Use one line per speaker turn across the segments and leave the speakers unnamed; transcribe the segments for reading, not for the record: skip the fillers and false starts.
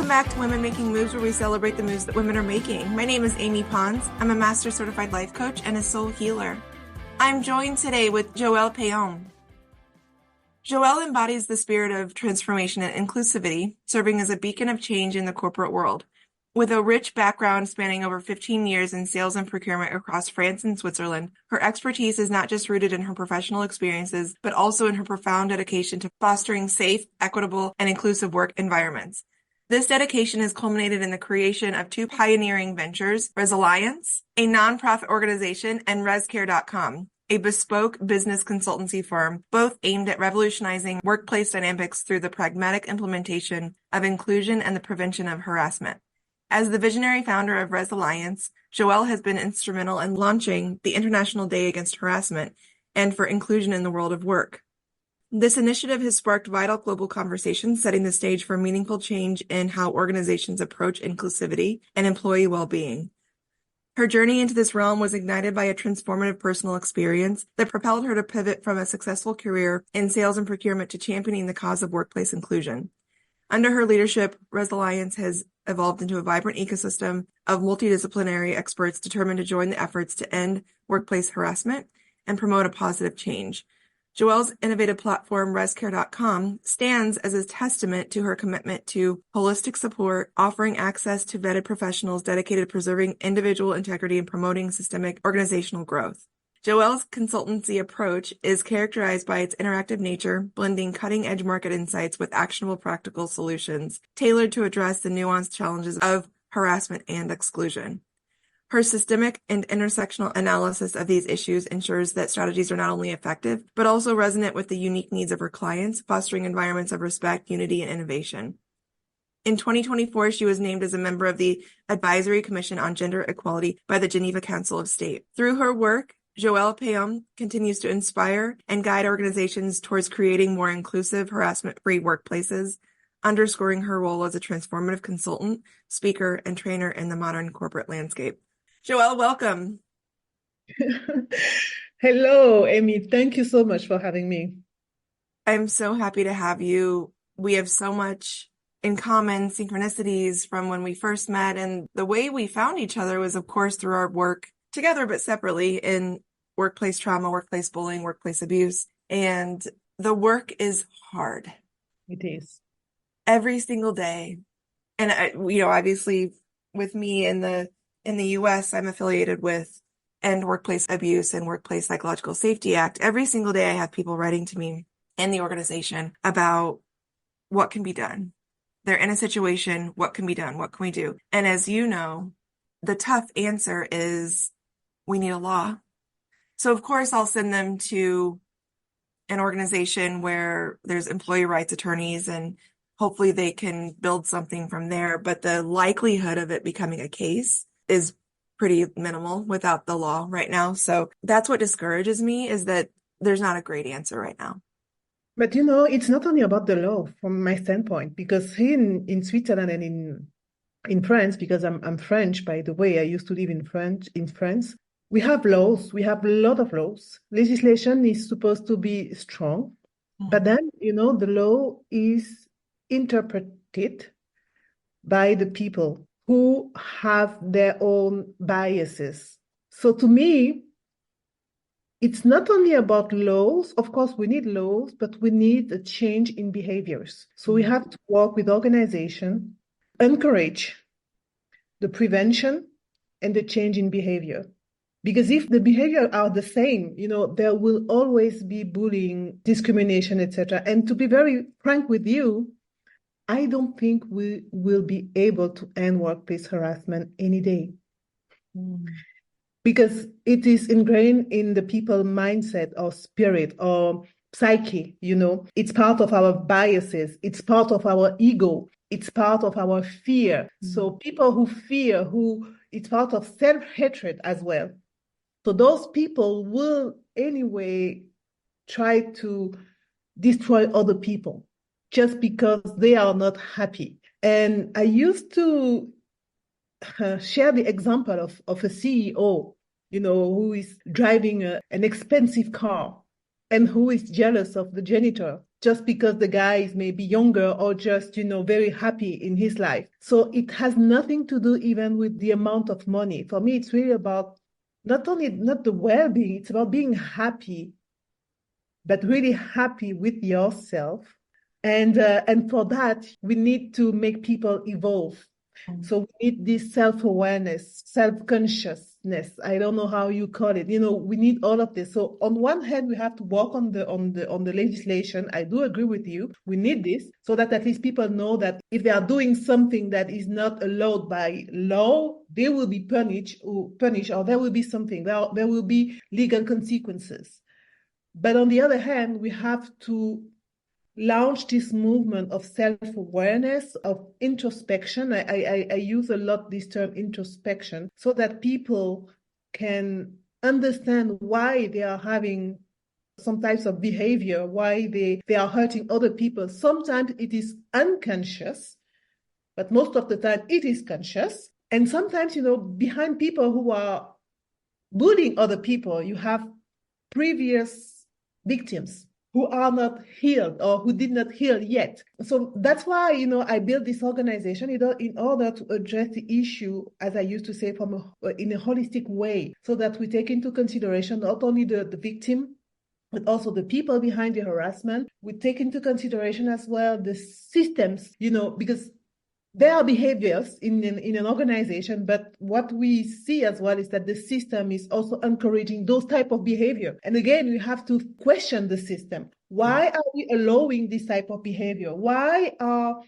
Welcome back to Women Making Moves, where we celebrate the moves that women are making. My name is Amy Pons. I'm a Master Certified Life Coach and a Soul Healer. I'm joined today with Joelle Payom. Joelle embodies the spirit of transformation and inclusivity, serving as a beacon of change in the corporate world. With a rich background spanning over 15 years in sales and procurement across France and Switzerland, her expertise is not just rooted in her professional experiences, but also in her profound dedication to fostering safe, equitable, and inclusive work environments. This dedication has culminated in the creation of two pioneering ventures, Resilience, a nonprofit organization, and ResCare.com, a bespoke business consultancy firm, both aimed at revolutionizing workplace dynamics through the pragmatic implementation of inclusion and the prevention of harassment. As the visionary founder of Resilience, Joelle has been instrumental in launching the International Day Against Harassment and for inclusion in the world of work. This initiative has sparked vital global conversations, setting the stage for meaningful change in how organizations approach inclusivity and employee well-being. Her journey into this realm was ignited by a transformative personal experience that propelled her to pivot from a successful career in sales and procurement to championing the cause of workplace inclusion. Under her leadership, Resilience has evolved into a vibrant ecosystem of multidisciplinary experts determined to join the efforts to end workplace harassment and promote a positive change. Joelle's innovative platform, ResCare.com, stands as a testament to her commitment to holistic support, offering access to vetted professionals dedicated to preserving individual integrity and promoting systemic organizational growth. Joelle's consultancy approach is characterized by its interactive nature, blending cutting-edge market insights with actionable practical solutions tailored to address the nuanced challenges of harassment and exclusion. Her systemic and intersectional analysis of these issues ensures that strategies are not only effective, but also resonant with the unique needs of her clients, fostering environments of respect, unity, and innovation. In 2024, she was named as a member of the Advisory Commission on Gender Equality by the Geneva Council of State. Through her work, Joelle Payom continues to inspire and guide organizations towards creating more inclusive, harassment-free workplaces, underscoring her role as a transformative consultant, speaker, and trainer in the modern corporate landscape. Joelle, welcome.
Hello, Amy. Thank you so much for having me.
I'm so happy to have you. We have so much in common, synchronicities from when we first met, and the way we found each other was, of course, through our work together, but separately in workplace trauma, workplace bullying, workplace abuse. And the work is hard.
It is.
Every single day. And, obviously with me in the US, I'm affiliated with End Workplace Abuse and Workplace Psychological Safety Act. Every single day I have people writing to me in the organization about what can be done. They're in a situation, what can be done? What can we do? And as you know, the tough answer is we need a law. So of course I'll send them to an organization where there's employee rights attorneys and hopefully they can build something from there. But the likelihood of it becoming a case is pretty minimal without the law right now. So that's what discourages me, is that there's not a great answer right now.
But it's not only about the law from my standpoint, because here in Switzerland and in France, because I'm French, by the way, I used to live in France, we have laws. We have a lot of laws. Legislation is supposed to be strong, but then, the law is interpreted by the people who have their own biases. So to me, it's not only about laws. Of course, we need laws, but we need a change in behaviors. So we have to work with organization, encourage the prevention and the change in behavior. Because if the behavior are the same, there will always be bullying, discrimination, etc. And to be very frank with you, I don't think we will be able to end workplace harassment any day. Because it is ingrained in the people mindset or spirit or psyche, It's part of our biases. It's part of our ego. It's part of our fear. So people who fear, it's part of self-hatred as well. So those people will anyway try to destroy other people just because they are not happy. And I used to share the example of a CEO, who is driving an expensive car and who is jealous of the janitor just because the guy is maybe younger or just, very happy in his life. So it has nothing to do even with the amount of money. For me, it's really about not the well-being, it's about being happy, but really happy with yourself. And for that, we need to make people evolve. So we need this self-awareness, self-consciousness. I don't know how you call it. We need all of this. So on one hand, we have to work on the legislation. I do agree with you. We need this so that at least people know that if they are doing something that is not allowed by law, they will be punished, or there will be something. There will be legal consequences. But on the other hand, we have to launch this movement of self-awareness, of introspection. I use a lot this term introspection, so that people can understand why they are having some types of behavior, why they are hurting other people. Sometimes it is unconscious, but most of the time it is conscious. And sometimes, behind people who are bullying other people, you have previous victims who are not healed or who did not heal yet. So that's why, I built this organization in order to address the issue, as I used to say, in a holistic way, so that we take into consideration not only the victim, but also the people behind the harassment. We take into consideration as well the systems, because there are behaviors in an organization, but what we see as well is that the system is also encouraging those type of behavior. And again, we have to question the system. Why are we allowing this type of behavior? Why are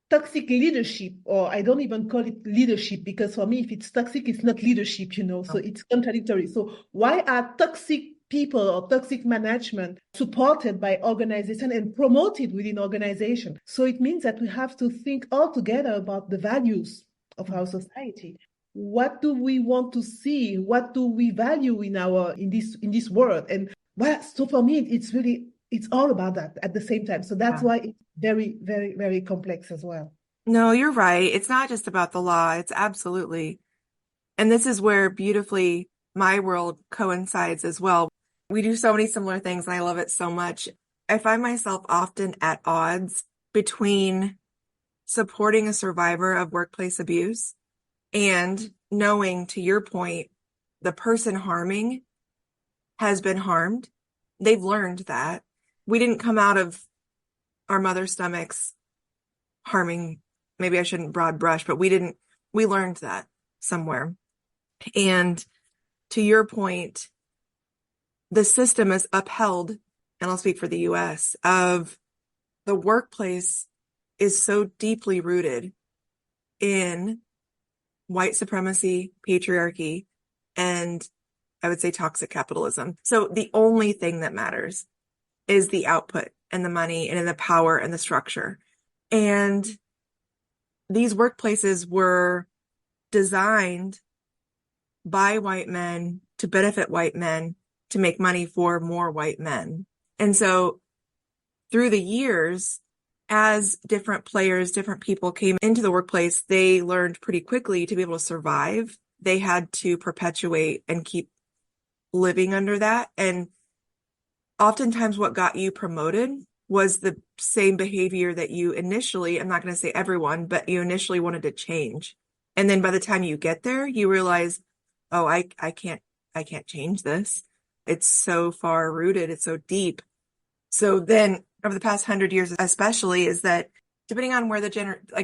toxic leadership, or I don't even call it leadership, because for me, if it's toxic, it's not leadership, so it's contradictory. So why are toxic people or toxic management supported by organization and promoted within organization? So it means that we have to think all together about the values of our society. What do we want to see? What do we value in this world? And so for me, it's all about that at the same time. So that's why it's very, very, very complex as well.
No, you're right. It's not just about the law. It's absolutely. And this is where beautifully my world coincides as well. We do so many similar things, and I love it so much. I find myself often at odds between supporting a survivor of workplace abuse and knowing, to your point, the person harming has been harmed. They've learned that. We didn't come out of our mother's stomachs harming. Maybe I shouldn't broad brush, but we learned that somewhere. And to your point, the system is upheld, and I'll speak for the US, of the workplace is so deeply rooted in white supremacy, patriarchy, and I would say toxic capitalism. So the only thing that matters is the output and the money and the power and the structure. And these workplaces were designed by white men to benefit white men, to make money for more white men. And so through the years, as different players, different people came into the workplace, they learned pretty quickly to be able to survive. They had to perpetuate and keep living under that. And oftentimes what got you promoted was the same behavior that you initially, I'm not going to say everyone, but you initially wanted to change. And then by the time you get there, you realize, oh, I can't change this. It's so far rooted. It's so deep. So then over the past 100 years, especially, is that depending on where the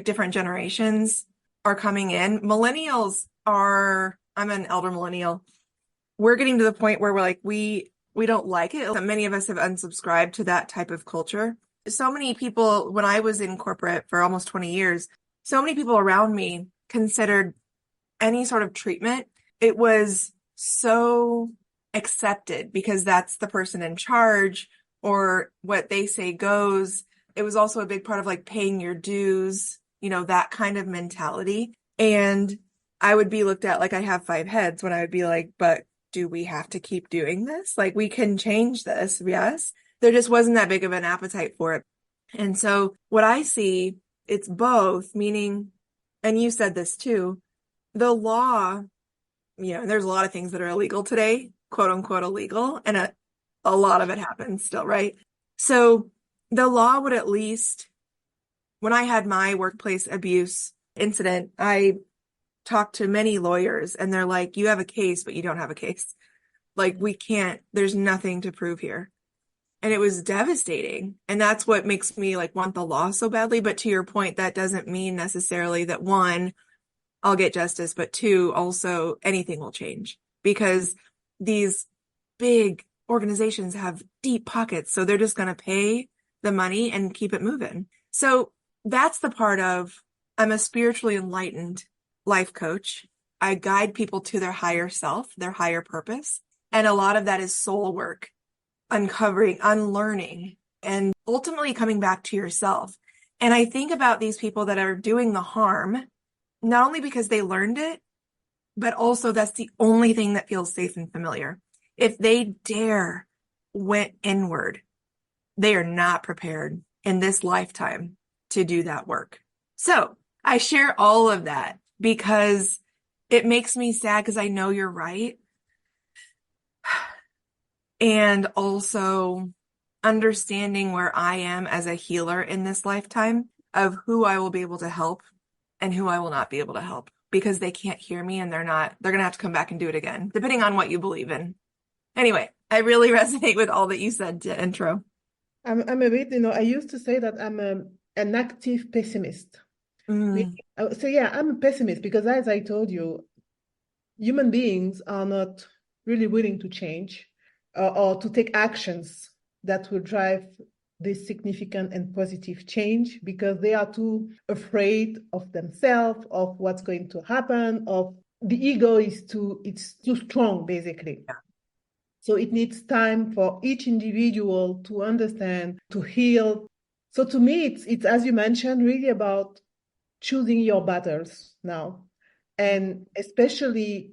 different generations are coming in, millennials are, I'm an elder millennial. We're getting to the point where we're like, we don't like it. Many of us have unsubscribed to that type of culture. So many people, when I was in corporate for almost 20 years, so many people around me considered any sort of treatment, it was so accepted because that's the person in charge, or what they say goes. It was also a big part of like paying your dues, that kind of mentality. And I would be looked at like I have 5 heads, when I would be like, but do we have to keep doing this? Like, we can change this. Yes. There just wasn't that big of an appetite for it. And so what I see, it's both, meaning, and you said this too, the law, and there's a lot of things that are illegal today, quote unquote illegal, and a lot of it happens still, right? So The law would at least, when I had my workplace abuse incident, I talked to many lawyers and they're like, you have a case, but you don't have a case. Like, we can't, there's nothing to prove here. And it was devastating. And that's what makes me like want the law so badly. But to your point, that doesn't mean necessarily that one, I'll get justice, but two, also anything will change because these big organizations have deep pockets. So they're just going to pay the money and keep it moving. So that's the part of I'm a spiritually enlightened life coach. I guide people to their higher self, their higher purpose. And a lot of that is soul work, uncovering, unlearning, and ultimately coming back to yourself. And I think about these people that are doing the harm, not only because they learned it, but also that's the only thing that feels safe and familiar. If they dare went inward, they are not prepared in this lifetime to do that work. So I share all of that because it makes me sad because I know you're right. And also understanding where I am as a healer in this lifetime of who I will be able to help and who I will not be able to help because they can't hear me and they're going to have to come back and do it again, depending on what you believe in. Anyway, I really resonate with all that you said to intro.
I'm a bit, I used to say that I'm an active pessimist. So yeah, I'm a pessimist because as I told you, human beings are not really willing to change or to take actions that will drive this significant and positive change because they are too afraid of themselves, of what's going to happen, of the ego it's too strong, basically.
Yeah.
So it needs time for each individual to understand, to heal. So to me, it's as you mentioned, really about choosing your battles now, and especially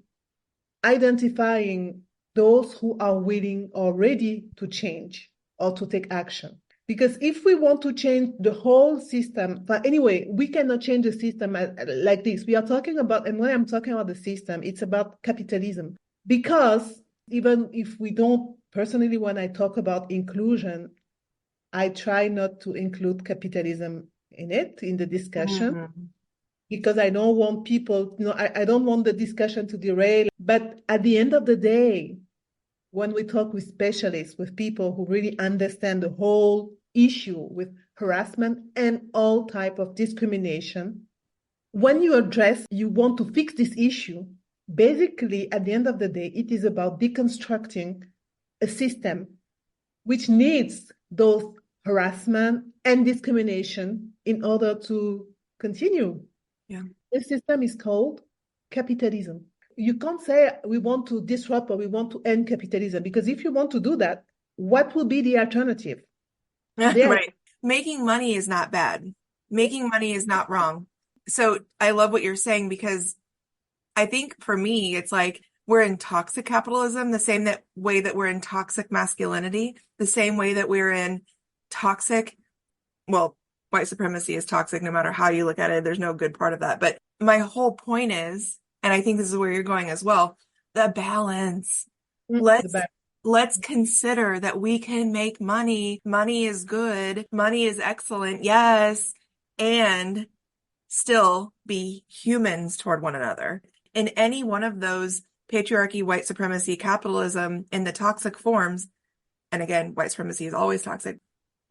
identifying those who are willing or ready to change or to take action. Because if we want to change the whole system, but anyway, we cannot change the system like this. We are talking about, and when I'm talking about the system, it's about capitalism. Because even if we don't, personally, when I talk about inclusion, I try not to include capitalism in the discussion. Because I don't want people, I don't want the discussion to derail. But at the end of the day, when we talk with specialists, with people who really understand the whole issue with harassment and all type of discrimination, when you want to fix this issue, basically, at the end of the day, it is about deconstructing a system which needs those harassment and discrimination in order to continue.
Yeah.
The system is called capitalism. You can't say we want to disrupt or we want to end capitalism, because if you want to do that, what will be the alternative?
Right. Making money is not bad. Making money is not wrong. So I love what you're saying because I think for me, it's like we're in toxic capitalism, the same way that we're in toxic masculinity, the same way that we're in toxic, well, white supremacy is toxic no matter how you look at it. There's no good part of that. But my whole point is, and I think this is where you're going as well, the balance. Let's consider that we can make money. Money is good. Money is excellent. Yes. And still be humans toward one another. In any one of those patriarchy, white supremacy, capitalism in the toxic forms, and again, white supremacy is always toxic,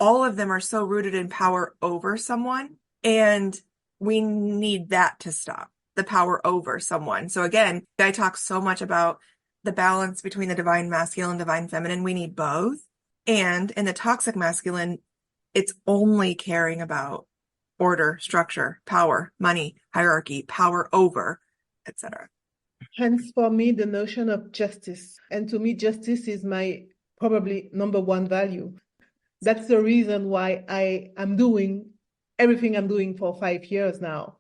all of them are so rooted in power over someone. And we need that to stop, the power over someone. So again, I talk so much about the balance between the divine masculine and divine feminine. We need both. And in the toxic masculine, it's only caring about order, structure, power, money, hierarchy, power over, etc.
Hence, for me, the notion of justice. And to me, justice is my probably number one value. That's the reason why I am doing everything I'm doing for 5 years now.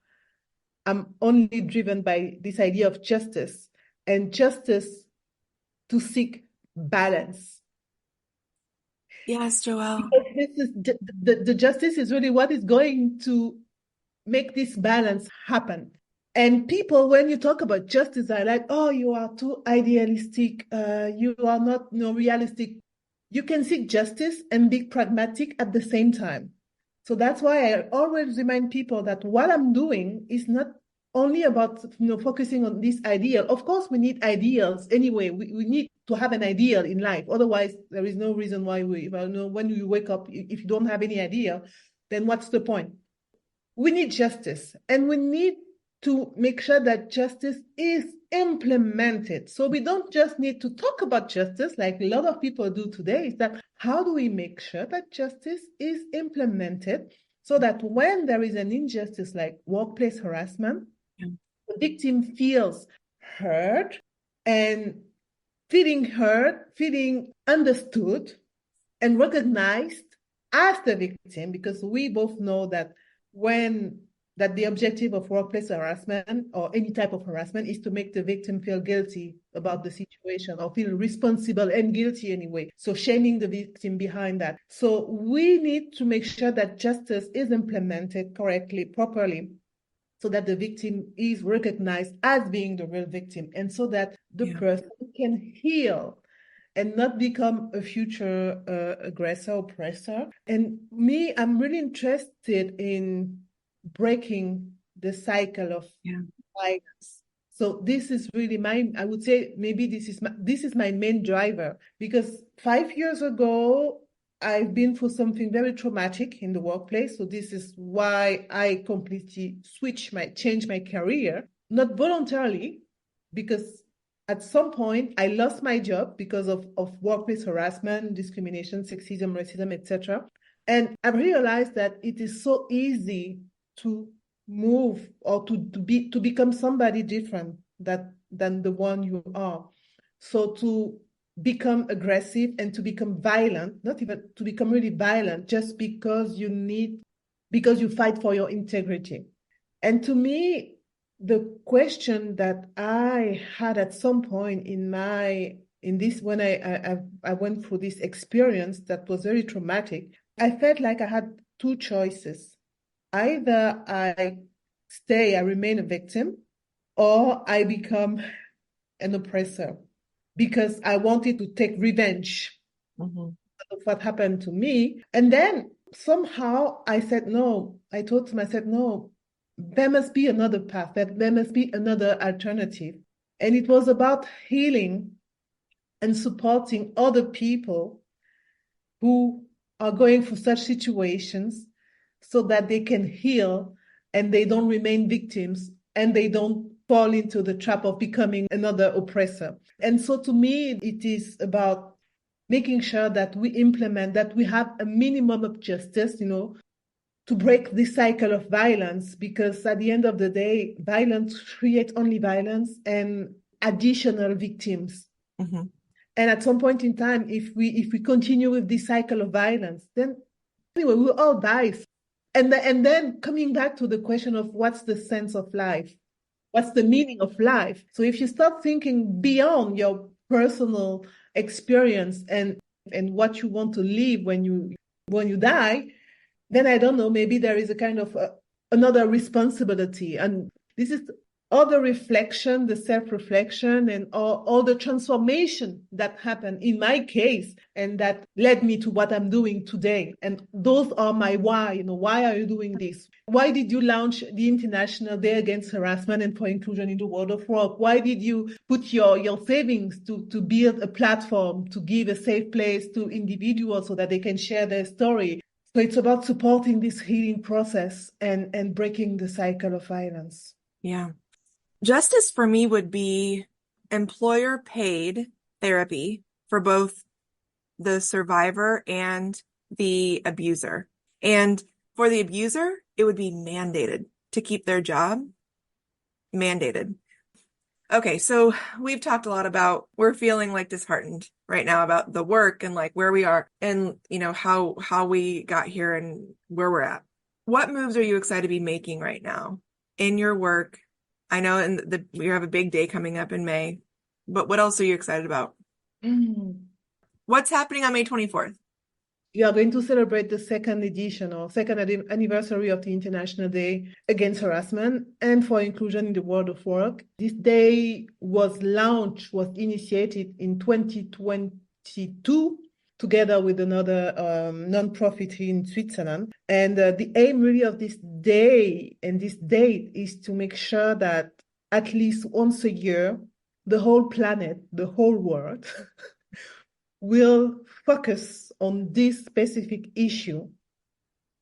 I'm only driven by this idea of justice, and justice to seek balance.
Yes, Joelle.
Because this is the justice is really what is going to make this balance happen. And people, when you talk about justice, are like, oh, you are too idealistic. You are not realistic. you can seek justice and be pragmatic at the same time. So that's why I always remind people that what I'm doing is not only about focusing on this ideal. Of course, we need ideals anyway. We need to have an ideal in life. Otherwise, there is no reason why when you wake up, if you don't have any ideal, then what's the point? We need justice, and we need to make sure that justice is implemented. So we don't just need to talk about justice like a lot of people do today. Is that how do we make sure that justice is implemented so that when there is an injustice like workplace harassment, the victim feels heard and feeling understood and recognized as the victim, because we both know that the objective of workplace harassment or any type of harassment is to make the victim feel guilty about the situation or feel responsible and guilty anyway. So shaming the victim behind that. So we need to make sure that justice is implemented correctly, properly, so that the victim is recognized as being the real victim, and so that the person can heal and not become a future aggressor, oppressor. And me, I'm really interested in breaking the cycle of violence. So this is really I would say maybe this is my main driver, because 5 years ago, I've been through something very traumatic in the workplace. So this is why I completely changed my career, not voluntarily, because at some point I lost my job because of workplace harassment, discrimination, sexism, racism, etc. And I realized that it is so easy to move or to become somebody different than the one you are. So to become aggressive and to become violent, not even to become really violent, just because you fight for your integrity. And to me, the question that I had at some point when I went through this experience that was very traumatic, I felt like I had two choices. Either I remain a victim, or I become an oppressor, because I wanted to take revenge of what happened to me. And then somehow I said no. I told myself, no, there must be another path, that there must be another alternative. And it was about healing and supporting other people who are going through such situations so that they can heal and they don't remain victims and they don't fall into the trap of becoming another oppressor. And so to me, it is about making sure that we implement, that we have a minimum of justice, to break this cycle of violence, because at the end of the day, violence creates only violence and additional victims. Mm-hmm. And at some point in time, if we continue with this cycle of violence, then anyway, we'll all die. And then coming back to the question of what's the sense of life? What's the meaning of life? So if you start thinking beyond your personal experience and what you want to live when you die, then I don't know, maybe there is a kind of another responsibility. And this is all the reflection, the self-reflection, and all the transformation that happened in my case, and that led me to what I'm doing today. And those are my why. Why are you doing this? Why did you launch the International Day Against Harassment and for Inclusion in the World of Work? Why did you put your savings to build a platform, to give a safe place to individuals so that they can share their story? So it's about supporting this healing process and breaking the cycle of violence.
Yeah. Justice for me would be employer-paid therapy for both the survivor and the abuser. And for the abuser, it would be mandated to keep their job. Mandated. Okay, so we've talked a lot about we're feeling like disheartened right now about the work and like where we are and how we got here and where we're at. What moves are you excited to be making right now in your work? I know you have a big day coming up in May, but what else are you excited about? What's happening on May 24th?
We are going to celebrate the second anniversary of the International Day Against Harassment and for Inclusion in the World of Work. This day was initiated in 2022 together with another non-profit here in Switzerland. And the aim really of this day and this date is to make sure that at least once a year, the whole planet, the whole world, will focus on this specific issue,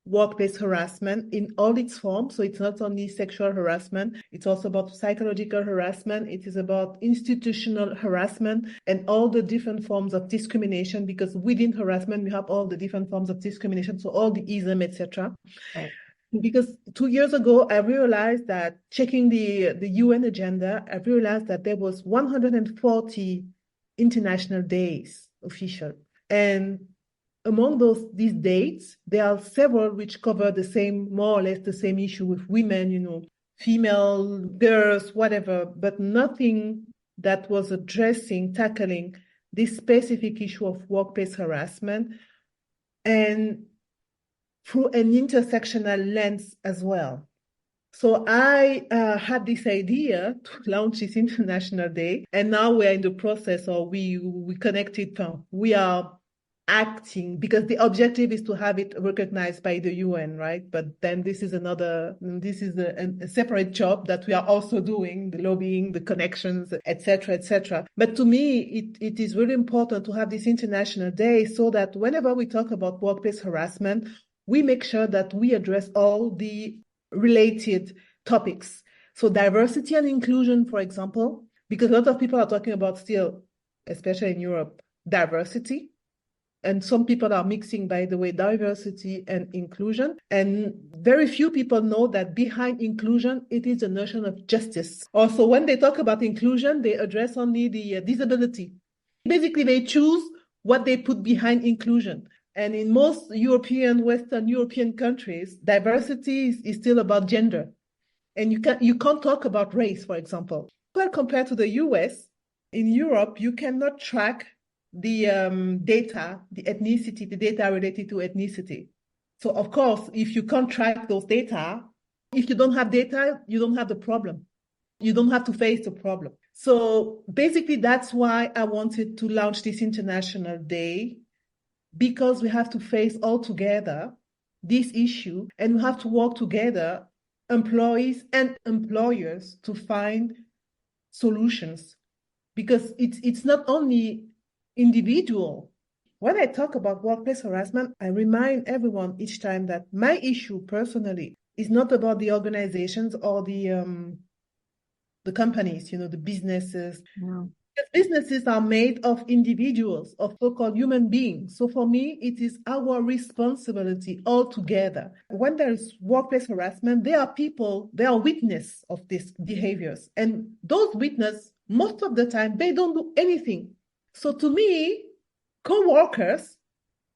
workplace harassment in all its forms. So it's not only sexual harassment, it's also about psychological harassment. It is about institutional harassment and all the different forms of discrimination, because within harassment, we have all the different forms of discrimination. So all the ism, etc.
Right.
Because 2 years ago, I realized that checking the UN agenda, I realized that there was 140 international days official. And among these dates, there are several which cover the same, more or less the same issue with women, female, girls, whatever, but nothing that was tackling this specific issue of workplace harassment, and through an intersectional lens as well. So I had this idea to launch this International Day, and now we're in the process, or we connected, we are acting, because the objective is to have it recognized by the UN, right? But then this is a separate job that we are also doing, the lobbying, the connections, etc., etc. But to me, it is really important to have this International Day so that whenever we talk about workplace harassment, we make sure that we address all the related topics. So diversity and inclusion, for example, because a lot of people are talking about still, especially in Europe, diversity. And some people are mixing, by the way, diversity and inclusion. And very few people know that behind inclusion, it is a notion of justice. Also, when they talk about inclusion, they address only the disability. Basically, they choose what they put behind inclusion. And in most Western European countries, diversity is still about gender. And you can't talk about race, for example. Well, compared to the US, in Europe, you cannot track the data, the ethnicity, the data related to ethnicity. So of course, if you can't track those data, if you don't have data, you don't have the problem. You don't have to face the problem. So basically, that's why I wanted to launch this International Day, because we have to face all together this issue, and we have to work together, employees and employers, to find solutions, because it's not only individual. When I talk about workplace harassment, I remind everyone each time that my issue personally is not about the organizations or the companies, the businesses.
Yeah.
Because businesses are made of individuals, of so-called human beings. So for me, it is our responsibility all together. When there is workplace harassment, there are people, they are witness of these behaviors. And those witnesses, most of the time, they don't do anything. So to me, co-workers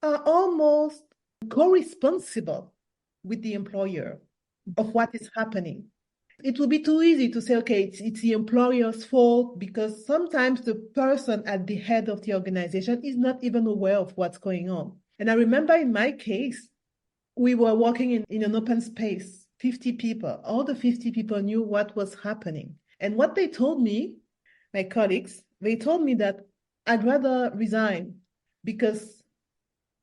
are almost co-responsible with the employer of what is happening. It would be too easy to say, okay, it's the employer's fault, because sometimes the person at the head of the organization is not even aware of what's going on. And I remember in my case, we were working in an open space, 50 people. All the 50 people knew what was happening. And what they told me, my colleagues, they told me that I'd rather resign because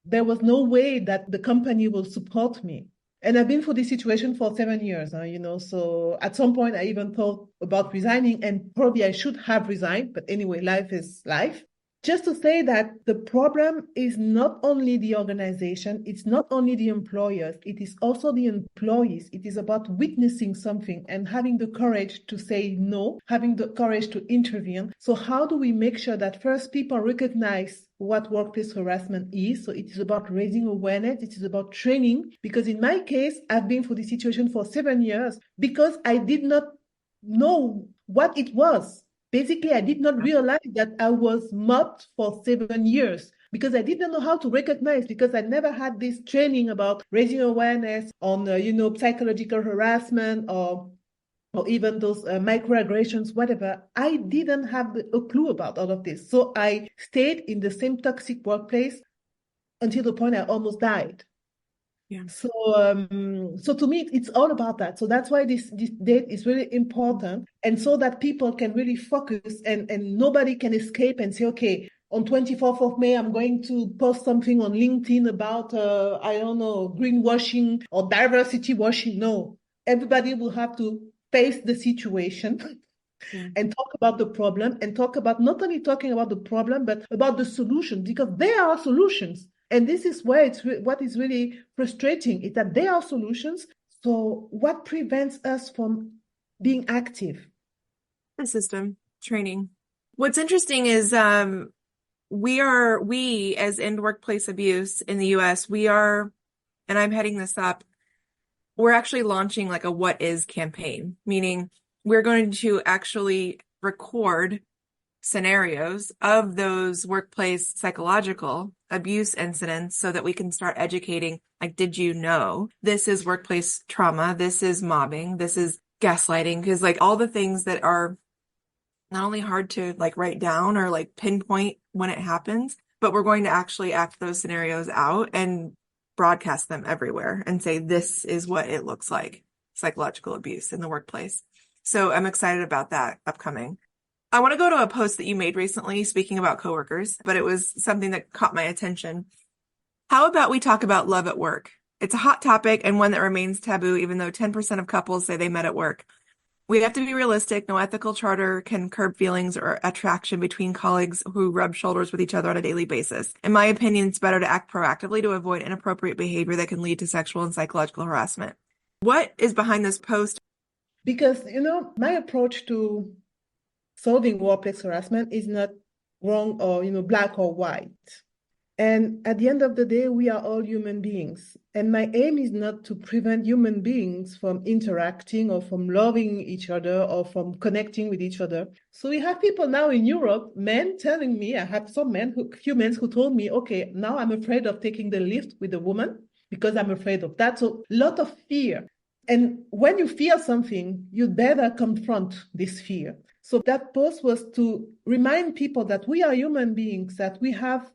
there was no way that the company will support me. And I've been through this situation for 7 years, so at some point I even thought about resigning, and probably I should have resigned. But anyway, life is life. Just to say that the problem is not only the organization, it's not only the employers, it is also the employees. It is about witnessing something and having the courage to say no, having the courage to intervene. So how do we make sure that first people recognize what workplace harassment is? So it is about raising awareness, it is about training, because in my case, I've been through this situation for 7 years because I did not know what it was. Basically, I did not realize that I was mobbed for 7 years because I didn't know how to recognize, because I never had this training about raising awareness on, psychological harassment or even those microaggressions, whatever. I didn't have a clue about all of this. So I stayed in the same toxic workplace until the point I almost died.
Yeah.
So to me, it's all about that. So that's why this date is really important, and so that people can really focus and nobody can escape and say, okay, on 24th of May, I'm going to post something on LinkedIn about, I don't know, greenwashing or diversity washing. No, everybody will have to face the situation and talk about the problem and talk about not only talking about the problem, but about the solution, because there are solutions. And this is where what is really frustrating is that there are solutions. So what prevents us from being active?
The system, training. What's interesting is we as end workplace abuse in the US, and I'm heading this up, we're actually launching like a what is campaign, meaning we're going to actually record scenarios of those workplace psychological abuse incidents so that we can start educating, like, did you know this is workplace trauma? This is mobbing. This is gaslighting. Because like all the things that are not only hard to like write down or like pinpoint when it happens, but we're going to actually act those scenarios out and broadcast them everywhere and say, this is what it looks like, psychological abuse in the workplace. So I'm excited about that upcoming. I want to go to a post that you made recently speaking about coworkers, but it was something that caught my attention. How about we talk about love at work? It's a hot topic and one that remains taboo, even though 10% of couples say they met at work. We have to be realistic. No ethical charter can curb feelings or attraction between colleagues who rub shoulders with each other on a daily basis. In my opinion, it's better to act proactively to avoid inappropriate behavior that can lead to sexual and psychological harassment. What is behind this post?
Because, my approach to solving workplace harassment is not wrong or, black or white. And at the end of the day, we are all human beings. And my aim is not to prevent human beings from interacting or from loving each other or from connecting with each other. So we have people now in Europe, men telling me, I have some humans who told me, okay, now I'm afraid of taking the lift with a woman because I'm afraid of that. So a lot of fear. And when you fear something, you better confront this fear. So that post was to remind people that we are human beings, that we have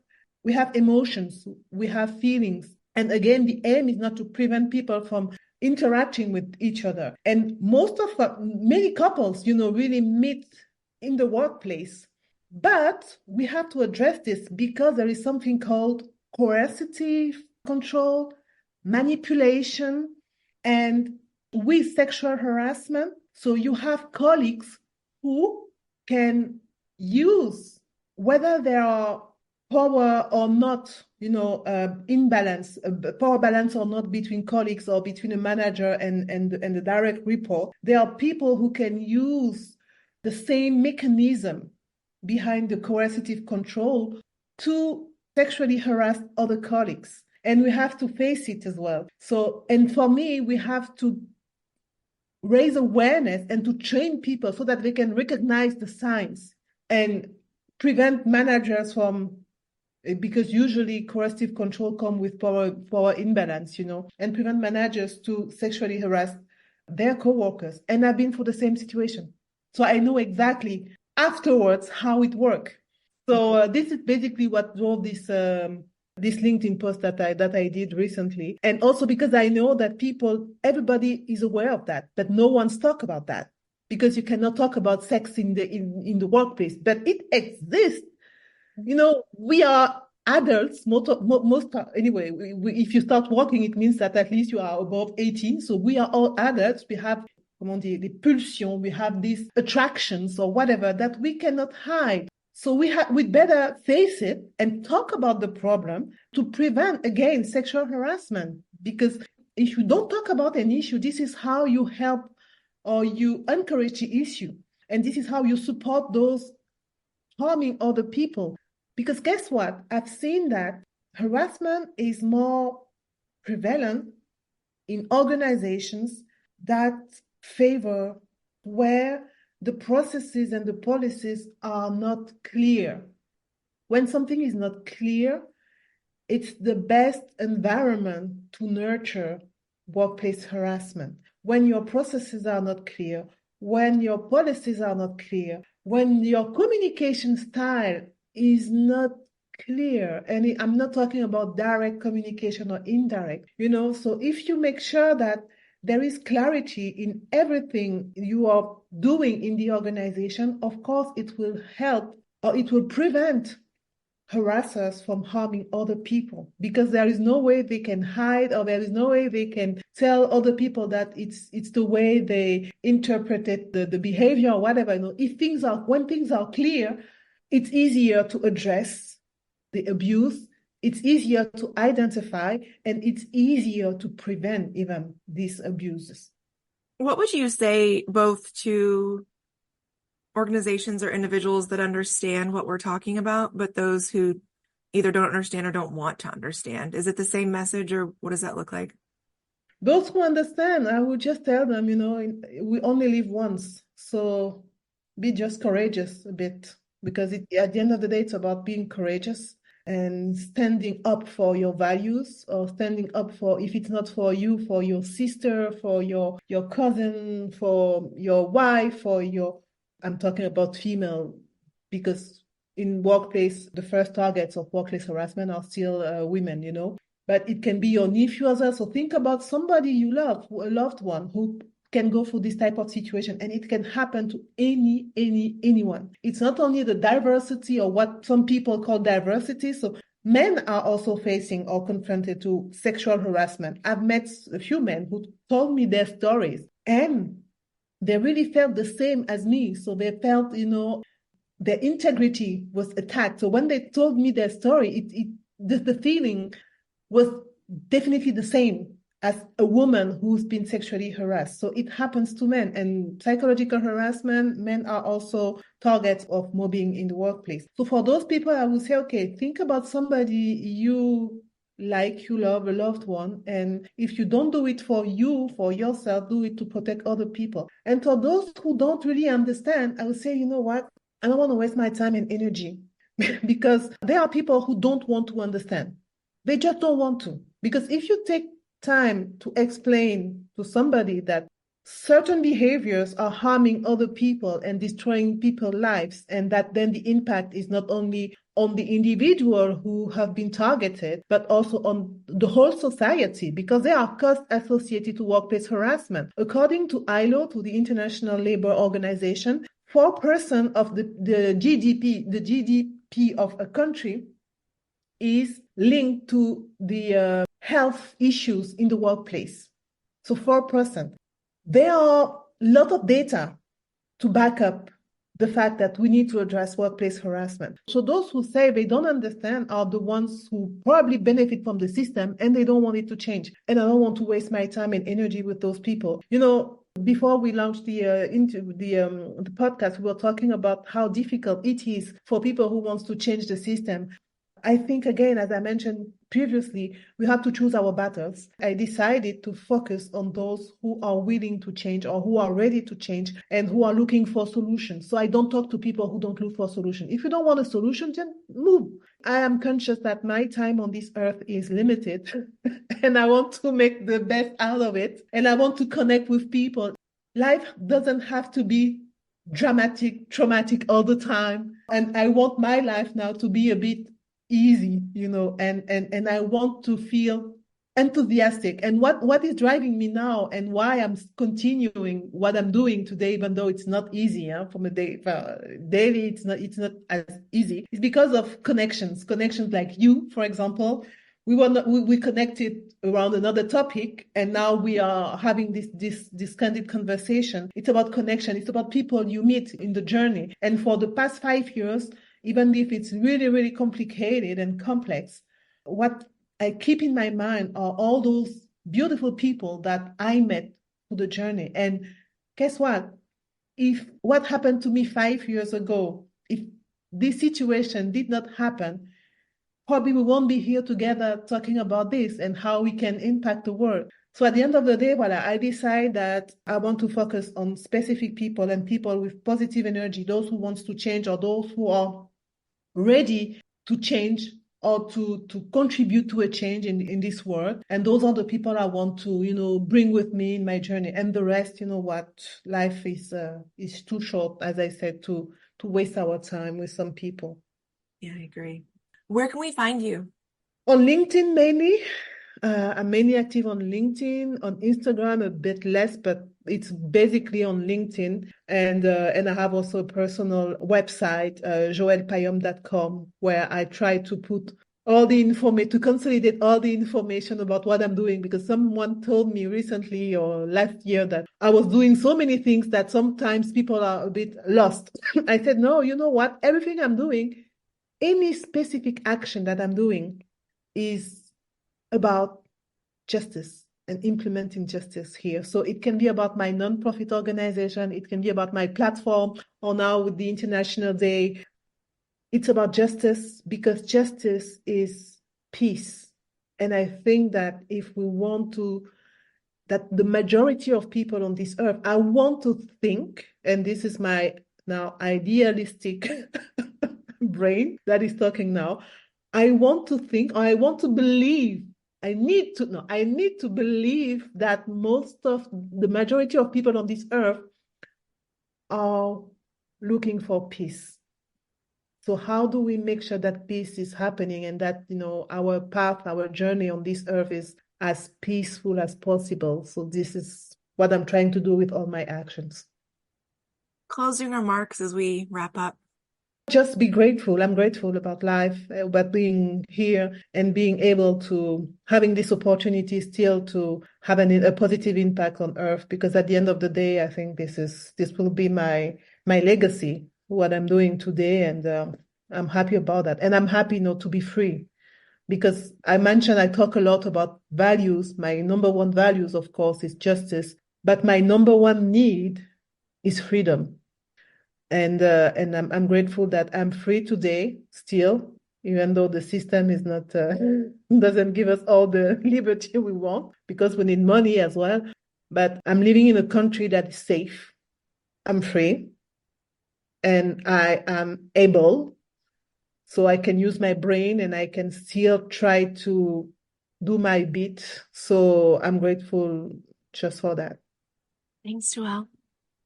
emotions, we have feelings. And again, the aim is not to prevent people from interacting with each other. And many couples, really meet in the workplace. But we have to address this because there is something called coercive control, manipulation, and with sexual harassment. So you have colleagues who can use, whether there are power or not, imbalance, power balance or not between colleagues or between a manager and the direct report. There are people who can use the same mechanism behind the coercive control to sexually harass other colleagues. And we have to face it as well. So, and for me, we have to raise awareness and to train people so that they can recognize the signs and prevent managers from, because usually coercive control comes with power imbalance, and prevent managers to sexually harass their coworkers. And I've been through the same situation. So I know exactly afterwards how it works. So this is basically what drove this LinkedIn post that I did recently. And also because I know that everybody is aware of that, but no one's talk about that, because you cannot talk about sex in the workplace, but it exists. We are adults, anyway, if you start working, it means that at least you are above 18. So we are all adults. We have, the pulsion, we have these attractions or whatever that we cannot hide. So we'd better face it and talk about the problem to prevent, again, sexual harassment. Because if you don't talk about an issue, this is how you help or you encourage the issue. And this is how you support those harming other people. Because guess what? I've seen that harassment is more prevalent in organizations that favor where the processes and the policies are not clear. When something is not clear, it's the best environment to nurture workplace harassment. When your processes are not clear, when your policies are not clear, when your communication style is not clear, and I'm not talking about direct communication or indirect, so if you make sure that there is clarity in everything you are doing in the organization, of course, it will help or it will prevent harassers from harming other people, because there is no way they can hide, or there is no way they can tell other people that it's the way they interpreted the behavior or whatever. When things are clear, it's easier to address the abuse, it's easier to identify, and it's easier to prevent even these abuses.
What would you say both to organizations or individuals that understand what we're talking about, but those who either don't understand or don't want to understand? Is it the same message, or what does that look like?
Those who understand, I would just tell them, we only live once. So be just courageous a bit, because at the end of the day, it's about being courageous and standing up for your values, or standing up for, if it's not for you, for your sister, for your cousin, for your wife, I'm talking about female, because in workplace, the first targets of workplace harassment are still women. But it can be your nephew as well. So think about somebody you love, a loved one who can go through this type of situation, and it can happen to anyone. It's not only the diversity, or what some people call diversity. So men are also facing or confronted to sexual harassment. I've met a few men who told me their stories, and they really felt the same as me. So they felt, their integrity was attacked. So when they told me their story, the feeling was definitely the same as a woman who's been sexually harassed. So it happens to men. And psychological harassment, men are also targets of mobbing in the workplace. So for those people, I would say, okay, think about somebody you like, you love, a loved one. And if you don't do it for you, for yourself, do it to protect other people. And for those who don't really understand, I would say, you know what? I don't want to waste my time and energy because there are people who don't want to understand. They just don't want to. Because if you take time to explain to somebody that certain behaviors are harming other people and destroying people's lives, and that then the impact is not only on the individual who have been targeted, but also on the whole society, because there are costs associated to workplace harassment. According to ILO, to the International Labour Organization, 4% of the GDP of a country is linked to the health issues in the workplace. So 4%. There are a lot of data to back up the fact that we need to address workplace harassment. So those who say they don't understand are the ones who probably benefit from the system, and they don't want it to change. And I don't want to waste my time and energy with those people. Before we launched the podcast, we were talking about how difficult it is for people who want to change the system. I think, again, as I mentioned previously, we have to choose our battles. I decided to focus on those who are willing to change, or who are ready to change, and who are looking for solutions. So I don't talk to people who don't look for a solution. If you don't want a solution, then move. I am conscious that my time on this earth is limited and I want to make the best out of it. And I want to connect with people. Life doesn't have to be dramatic, traumatic all the time. And I want my life now to be a bit easy, and I want to feel enthusiastic. And what is driving me now, and why I'm continuing what I'm doing today, even though it's not easy, from a day daily, it's not as easy, is because of connections like you, for example. We connected around another topic, and now we are having this candid conversation. It's about connection. It's about people you meet in the journey. And for the past 5 years, even if it's really, really complicated and complex, what I keep in my mind are all those beautiful people that I met through the journey. And guess what? If what happened to me 5 years ago, if this situation did not happen, probably we won't be here together talking about this and how we can impact the world. So at the end of the day, I decide that I want to focus on specific people, and people with positive energy, those who want to change, or those who are ready to change, or to contribute to a change in this world. And those are the people I want to, bring with me in my journey. And the rest, life is too short, as I said, to waste our time with some people.
Yeah, I agree. Where can we find you?
On LinkedIn mainly. I'm mainly active on LinkedIn, on Instagram a bit less, but It's basically on LinkedIn, and I have also a personal website, joellepayom.com, where I try to put all the information, to consolidate all the information about what I'm doing, because someone told me recently or last year that I was doing so many things that sometimes people are a bit lost. I said, no, you know what? Everything I'm doing, any specific action that I'm doing is about justice and implementing justice here. So it can be about my nonprofit organization, it can be about my platform, or now with the International Day. It's about justice, because justice is peace. And I think that if we want to, that the majority of people on this earth, I want to think, and this is my now idealistic brain that is talking now, I want to think, or I want to believe, I need to believe that most of the majority of people on this earth are looking for peace. So how do we make sure that peace is happening, and that, our path, our journey on this earth is as peaceful as possible? So this is what I'm trying to do with all my actions.
Closing remarks as we wrap up.
Just be grateful. I'm grateful about life, about being here and being able to having this opportunity still to have a positive impact on Earth. Because at the end of the day, I think this will be my legacy, what I'm doing today, and I'm happy about that. And I'm happy not to be free, because I mentioned I talk a lot about values. My number one values, of course, is justice, but my number one need is freedom. And I'm grateful that I'm free today still, even though the system is not doesn't give us all the liberty we want, because we need money as well. But I'm living in a country that is safe. I'm free, and I am able, so I can use my brain and I can still try to do my bit. So I'm grateful just for that.
Thanks, Joelle.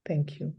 Thank you.